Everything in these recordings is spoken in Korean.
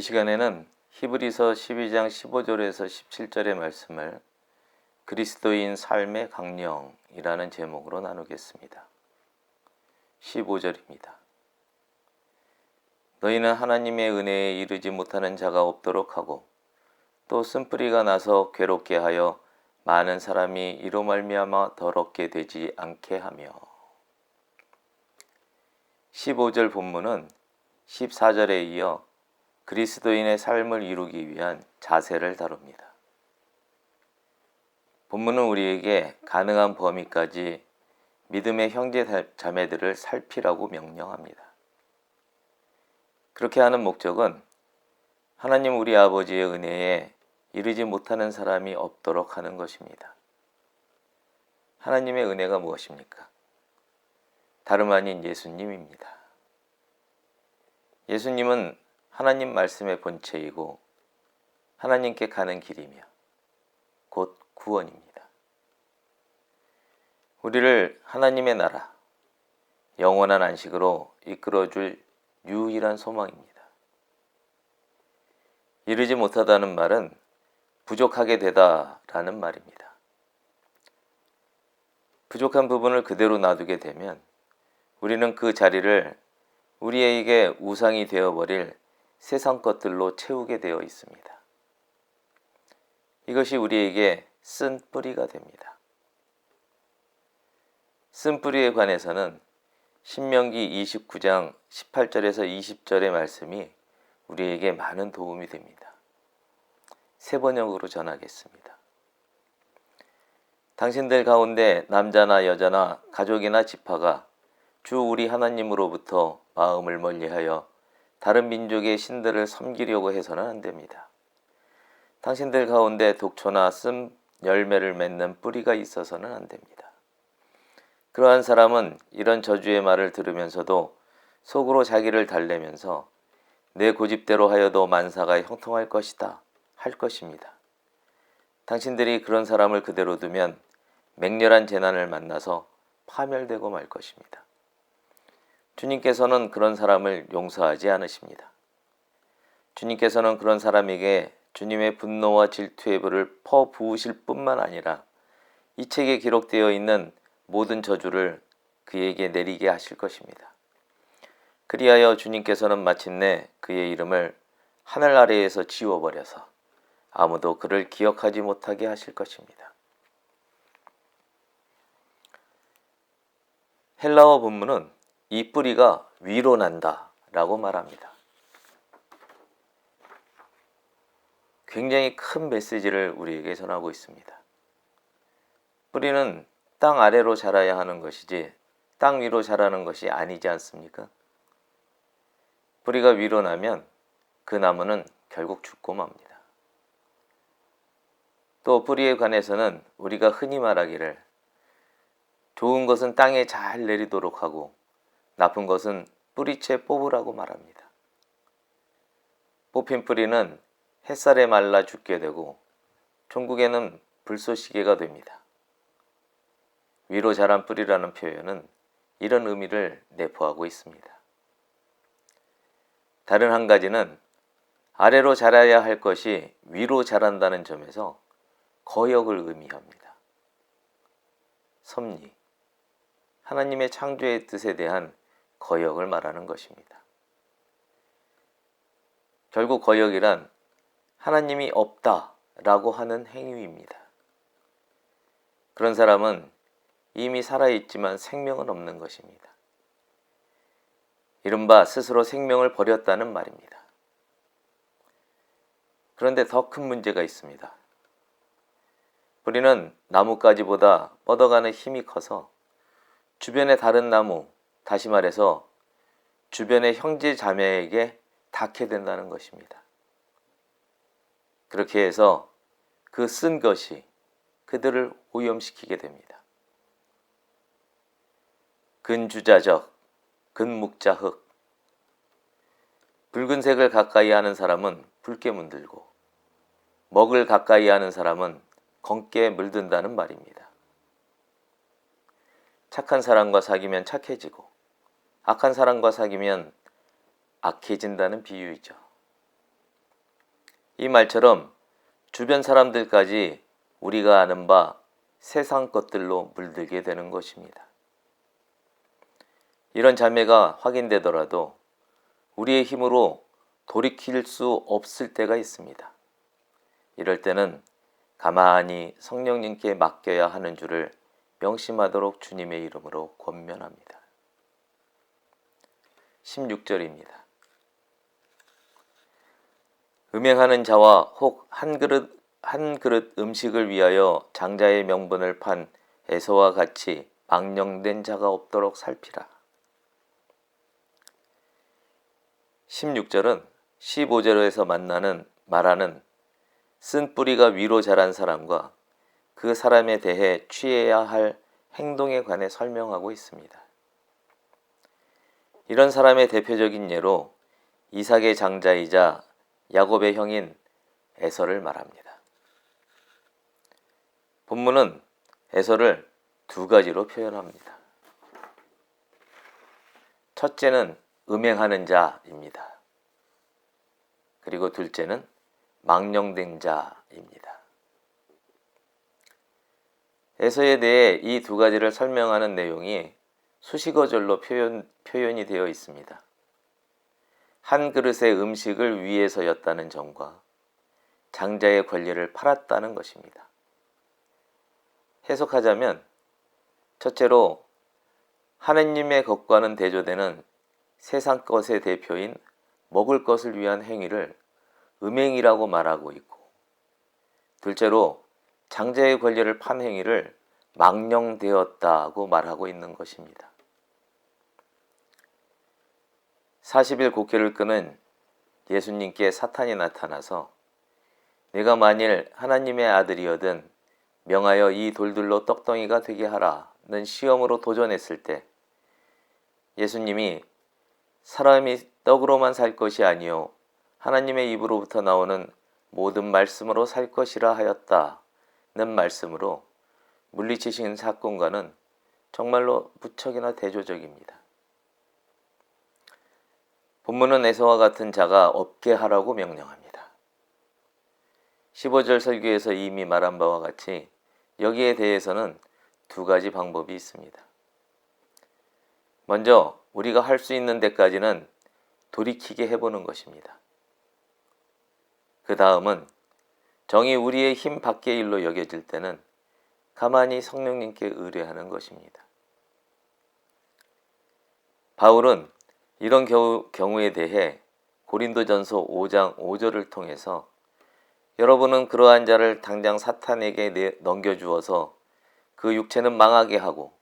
시간에는 히브리서 12장 15절에서 17절의 말씀을 그리스도인 삶의 강령이라는 제목으로 나누겠습니다. 15절입니다. 너희는 하나님의 은혜에 이르지 못하는 자가 없도록 하고 또 쓴뿌리가 나서 괴롭게 하여 많은 사람이 이로 말미암아 더럽게 되지 않게 하며. 15절 본문은 14절에 이어 그리스도인의 삶을 이루기 위한 자세를 다룹니다. 본문은 우리에게 가능한 범위까지 믿음의 형제 자매들을 살피라고 명령합니다. 그렇게 하는 목적은 하나님 우리 아버지의 은혜에 이르지 못하는 사람이 없도록 하는 것입니다. 하나님의 은혜가 무엇입니까? 다름 아닌 예수님입니다. 예수님은 하나님 말씀의 본체이고 하나님께 가는 길이며 곧 구원입니다. 우리를 하나님의 나라, 영원한 안식으로 이끌어줄 유일한 소망입니다. 이르지 못하다는 말은 부족하게 되다라는 말입니다. 부족한 부분을 그대로 놔두게 되면 우리는 그 자리를 우리에게 우상이 되어버릴 세상 것들로 채우게 되어 있습니다. 이것이 우리에게 쓴 뿌리가 됩니다. 쓴 뿌리에 관해서는 신명기 29장 18절에서 20절의 말씀이 우리에게 많은 도움이 됩니다. 세 번역으로 전하겠습니다. 당신들 가운데 남자나 여자나 가족이나 지파가 주 우리 하나님으로부터 마음을 멀리하여 다른 민족의 신들을 섬기려고 해서는 안 됩니다. 당신들 가운데 독초나 쓴 열매를 맺는 뿌리가 있어서는 안 됩니다. 그러한 사람은 이런 저주의 말을 들으면서도 속으로 자기를 달래면서 내 고집대로 하여도 만사가 형통할 것이다 할 것입니다. 당신들이 그런 사람을 그대로 두면 맹렬한 재난을 만나서 파멸되고 말 것입니다. 주님께서는 그런 사람을 용서하지 않으십니다. 주님께서는 그런 사람에게 주님의 분노와 질투의 불을 퍼부으실 뿐만 아니라 이 책에 기록되어 있는 모든 저주를 그에게 내리게 하실 것입니다. 그리하여 주님께서는 마침내 그의 이름을 하늘 아래에서 지워버려서 아무도 그를 기억하지 못하게 하실 것입니다. 헬라어 본문은 이 뿌리가 위로 난다 라고 말합니다. 굉장히 큰 메시지를 우리에게 전하고 있습니다. 뿌리는 땅 아래로 자라야 하는 것이지 땅 위로 자라는 것이 아니지 않습니까? 뿌리가 위로 나면 그 나무는 결국 죽고 맙니다. 또 뿌리에 관해서는 우리가 흔히 말하기를 좋은 것은 땅에 잘 내리도록 하고 나쁜 것은 뿌리채 뽑으라고 말합니다. 뽑힌 뿌리는 햇살에 말라 죽게 되고 종국에는 불쏘시개가 됩니다. 위로 자란 뿌리라는 표현은 이런 의미를 내포하고 있습니다. 다른 한 가지는 아래로 자라야 할 것이 위로 자란다는 점에서 거역을 의미합니다. 섭리, 하나님의 창조의 뜻에 대한 거역을 말하는 것입니다. 결국 거역이란 하나님이 없다라고 하는 행위입니다. 그런 사람은 이미 살아있지만 생명은 없는 것입니다. 이른바 스스로 생명을 버렸다는 말입니다. 그런데 더 큰 문제가 있습니다. 뿌리는 나뭇가지보다 뻗어가는 힘이 커서 주변의 다른 나무, 다시 말해서 주변의 형제 자매에게 닿게 된다는 것입니다. 그렇게 해서 그 쓴 것이 그들을 오염시키게 됩니다. 근주자적, 근묵자흑. 붉은색을 가까이 하는 사람은 붉게 물들고 먹을 가까이 하는 사람은 검게 물든다는 말입니다. 착한 사람과 사귀면 착해지고 악한 사람과 사귀면 악해진다는 비유이죠. 이 말처럼 주변 사람들까지 우리가 아는 바 세상 것들로 물들게 되는 것입니다. 이런 자매가 확인되더라도 우리의 힘으로 돌이킬 수 없을 때가 있습니다. 이럴 때는 가만히 성령님께 맡겨야 하는 줄을 명심하도록 주님의 이름으로 권면합니다. 16절입니다. 음행하는 자와 혹 한 그릇 음식을 위하여 장자의 명분을 판 에서와 같이 망령된 자가 없도록 살피라. 16절은 15절에서 말하는 쓴 뿌리가 위로 자란 사람과 그 사람에 대해 취해야 할 행동에 관해 설명하고 있습니다. 이런 사람의 대표적인 예로 이삭의 장자이자 야곱의 형인 에서를 말합니다. 본문은 에서를 두 가지로 표현합니다. 첫째는 음행하는 자입니다. 그리고 둘째는 망령된 자입니다. 에서에 대해 이 두 가지를 설명하는 내용이 수식어절로 표현이 되어 있습니다. 한 그릇의 음식을 위해서였다는 점과 장자의 권리를 팔았다는 것입니다. 해석하자면 첫째로 하느님의 것과는 대조되는 세상 것의 대표인 먹을 것을 위한 행위를 음행이라고 말하고 있고, 둘째로 장자의 권리를 판 행위를 망령되었다고 말하고 있는 것입니다. 40일 곡해를 끄는 예수님께 사탄이 나타나서 내가 만일 하나님의 아들이거든 명하여 이 돌들로 떡덩이가 되게 하라는 시험으로 도전했을 때 예수님이 사람이 떡으로만 살 것이 아니요 하나님의 입으로부터 나오는 모든 말씀으로 살 것이라 하였다는 말씀으로 물리치신 사건과는 정말로 무척이나 대조적입니다. 본문은 에서와 같은 자가 없게 하라고 명령합니다. 15절 설교에서 이미 말한 바와 같이 여기에 대해서는 두 가지 방법이 있습니다. 먼저 우리가 할 수 있는 데까지는 돌이키게 해보는 것입니다. 그 다음은 정이 우리의 힘 밖의 일로 여겨질 때는 가만히 성령님께 의뢰하는 것입니다. 바울은 이런 경우에 대해 고린도전서 5장 5절을 통해서 여러분은 그러한 자를 당장 사탄에게 넘겨주어서 그 육체는 망하게 하고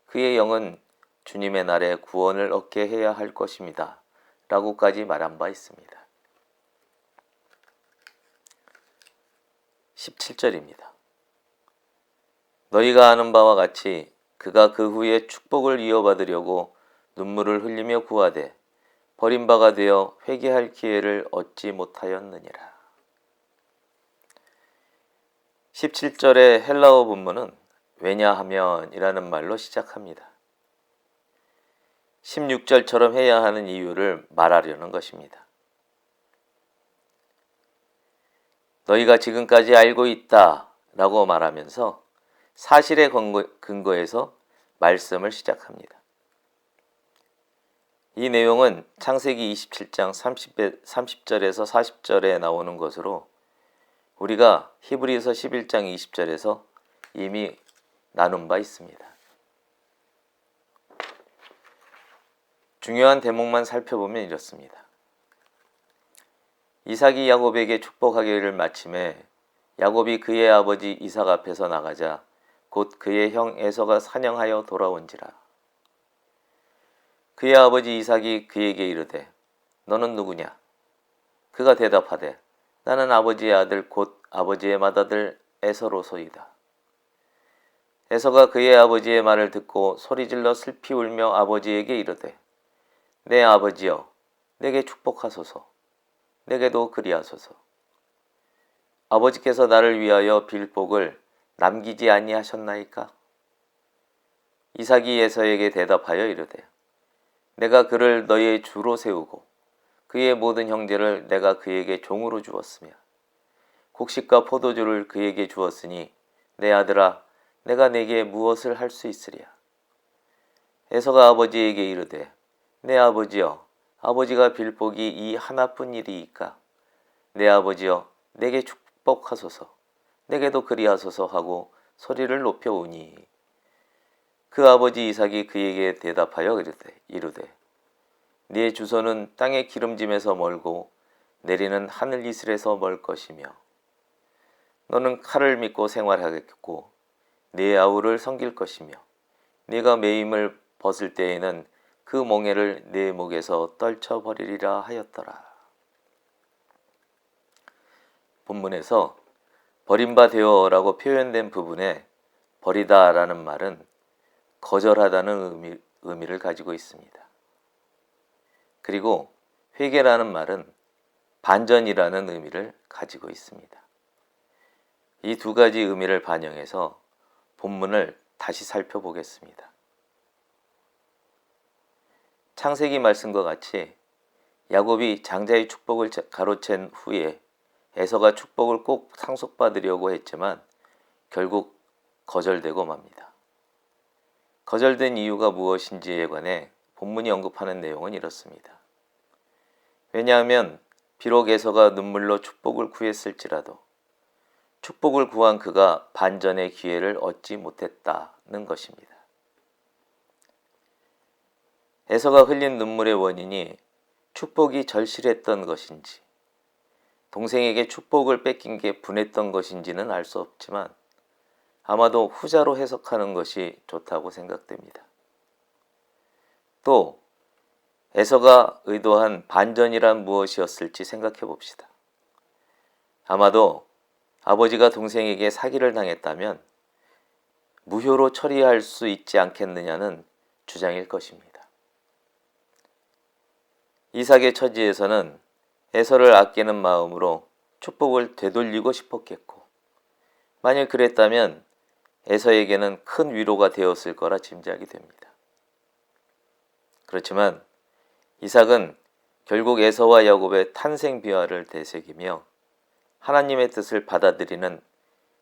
그의 영은 주님의 날에 구원을 얻게 해야 할 것입니다. 라고까지 말한 바 있습니다. 17절입니다. 너희가 아는 바와 같이 그가 그 후에 축복을 이어받으려고 눈물을 흘리며 구하되 버림바가 되어 회개할 기회를 얻지 못하였느니라. 17절의 헬라어 본문은 왜냐하면 이라는 말로 시작합니다. 16절처럼 해야 하는 이유를 말하려는 것입니다. 너희가 지금까지 알고 있다 라고 말하면서 사실의 근거에서 말씀을 시작합니다. 이 내용은 창세기 27장 30절에서 40절에 나오는 것으로 우리가 히브리서 11장 20절에서 이미 나눈 바 있습니다. 중요한 대목만 살펴보면 이렇습니다. 이삭이 야곱에게 축복하기를 마침에 야곱이 그의 아버지 이삭 앞에서 나가자 곧 그의 형 에서가 사냥하여 돌아온지라. 그의 아버지 이삭이 그에게 이르되 너는 누구냐? 그가 대답하되 나는 아버지의 아들 곧 아버지의 맏아들 에서로소이다. 에서가 그의 아버지의 말을 듣고 소리질러 슬피 울며 아버지에게 이르되 내 아버지여 내게 축복하소서. 내게도 그리하소서. 아버지께서 나를 위하여 빌 복을 남기지 아니하셨나이까? 이삭이 에서에게 대답하여 이르되 내가 그를 너의 주로 세우고 그의 모든 형제를 내가 그에게 종으로 주었으며 곡식과 포도주를 그에게 주었으니 내 아들아 내가 네게 무엇을 할 수 있으랴. 에서가 아버지에게 이르되 내 아버지여 아버지가 빌 복이 이 하나뿐 일이이까 내 아버지여 내게 축복하소서 내게도 그리하소서 하고 소리를 높여오니 그 아버지 이삭이 그에게 대답하여 이르되 네 주소는 땅의 기름짐에서 멀고 내리는 하늘 이슬에서 멀 것이며 너는 칼을 믿고 생활하겠고 네 아우를 섬길 것이며 네가 매임을 벗을 때에는 그 멍에를 네 목에서 떨쳐버리리라 하였더라. 본문에서 버림바 되어라고 표현된 부분에 버리다라는 말은 거절하다는 의미를 가지고 있습니다. 그리고 회개라는 말은 반전이라는 의미를 가지고 있습니다. 이 두 가지 의미를 반영해서 본문을 다시 살펴보겠습니다. 창세기 말씀과 같이 야곱이 장자의 축복을 가로챈 후에 에서가 축복을 꼭 상속받으려고 했지만 결국 거절되고 맙니다. 거절된 이유가 무엇인지에 관해 본문이 언급하는 내용은 이렇습니다. 왜냐하면 비록 에서가 눈물로 축복을 구했을지라도 축복을 구한 그가 반전의 기회를 얻지 못했다는 것입니다. 에서가 흘린 눈물의 원인이 축복이 절실했던 것인지 동생에게 축복을 뺏긴 게 분했던 것인지는 알 수 없지만 아마도 후자로 해석하는 것이 좋다고 생각됩니다. 또 에서가 의도한 반전이란 무엇이었을지 생각해 봅시다. 아마도 아버지가 동생에게 사기를 당했다면 무효로 처리할 수 있지 않겠느냐는 주장일 것입니다. 이삭의 처지에서는 에서를 아끼는 마음으로 축복을 되돌리고 싶었겠고 만일 그랬다면 에서에게는 큰 위로가 되었을 거라 짐작이 됩니다. 그렇지만 이삭은 결국 에서와 야곱의 탄생 비화를 되새기며 하나님의 뜻을 받아들이는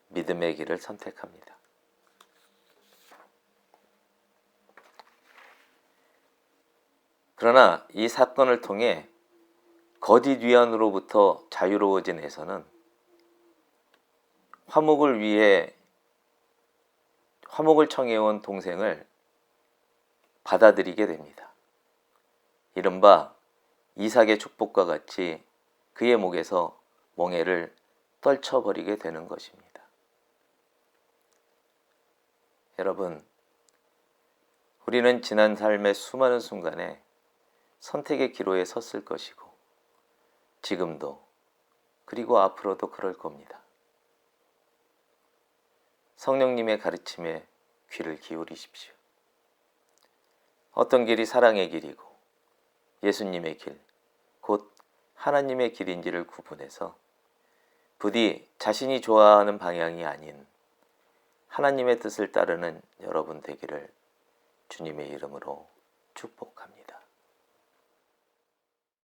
믿음의 길을 선택합니다. 그러나 이 사건을 통해 거짓 위안으로부터 자유로워진 에서는 화목을 청해온 동생을 받아들이게 됩니다. 이른바 이삭의 축복과 같이 그의 목에서 멍에를 떨쳐버리게 되는 것입니다. 여러분, 우리는 지난 삶의 수많은 순간에 선택의 기로에 섰을 것이고 지금도 그리고 앞으로도 그럴 겁니다. 성령님의 가르침에 귀를 기울이십시오. 어떤 길이 사랑의 길이고 예수님의 길, 곧 하나님의 길인지를 구분해서 부디 자신이 좋아하는 방향이 아닌 하나님의 뜻을 따르는 여러분 되기를 주님의 이름으로 축복합니다.